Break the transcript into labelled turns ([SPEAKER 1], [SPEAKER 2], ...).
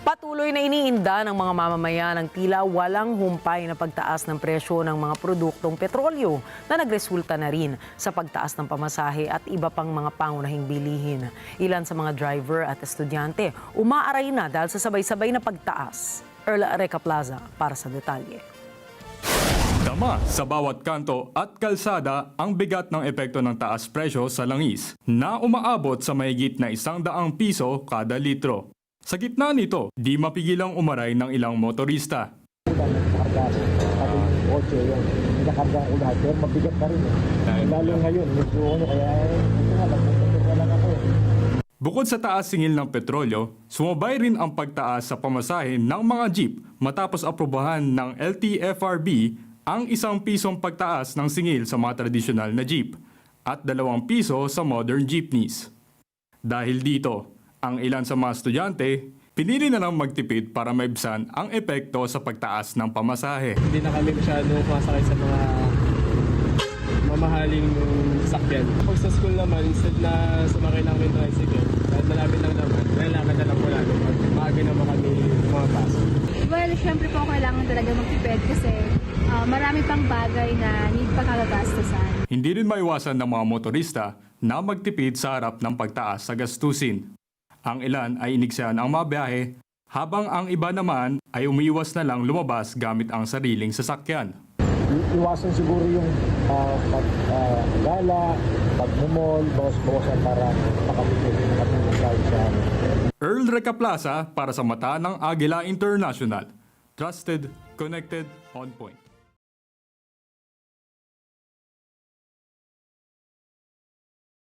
[SPEAKER 1] Patuloy na iniinda ng mga mamamayan ang tila walang humpay na pagtaas ng presyo ng mga produktong petrolyo na nagresulta na rin sa pagtaas ng pamasahe at iba pang mga pangunahing bilihin. Ilan sa mga driver at estudyante umaaray na dahil sa sabay-sabay na pagtaas. Erla Areca Plaza para sa detalye.
[SPEAKER 2] Dama sa bawat kanto at kalsada ang bigat ng epekto ng taas presyo sa langis na umaabot sa mahigit na 100 piso kada litro. Sa gitna nito, di mapigilang umaray ng ilang motorista.
[SPEAKER 3] Nakakarga pati yung kotse yun. Nakakarga ko lahat. Pero mabigat na rin. Lalo ngayon, medyo kaya nagpupunta lang ako.
[SPEAKER 2] Bukod sa taas singil ng petrolyo, sumabay rin ang pagtaas sa pamasahe ng mga jeep matapos aprobahan ng LTFRB ang 1 pisong pagtaas ng singil sa mga tradisyonal na jeep at 2 piso sa modern jeepneys. Dahil dito, ang ilan sa mga estudyante, pinili na lang magtipid para maibsan ang epekto sa pagtaas ng pamasahe.
[SPEAKER 4] Hindi na kami masyado masakay sa mga mamahaling sakyan. Pag sa school naman, instead na sumakay lang ng tricycle, dahil malapit lang naman, lalakad na lang po namin. Maaga naman kami mga pasok.
[SPEAKER 5] Well, syempre po kailangan talaga magtipid kasi marami pang bagay na need pa kagagastusan.
[SPEAKER 2] Hindi rin maiwasan ng mga motorista na magtipid sa harap ng pagtaas sa gastusin. Ang ilan ay inigsahan ang mabiyahe, habang ang iba naman ay umiiwas na lang lumabas gamit ang sariling sasakyan.
[SPEAKER 3] Iwasan siguro yung paggala, pagmumol, bawas-bawasan para makapitid tayo sa
[SPEAKER 2] Earl Reca Plaza para sa mata ng Aguila International. Trusted, connected, on point.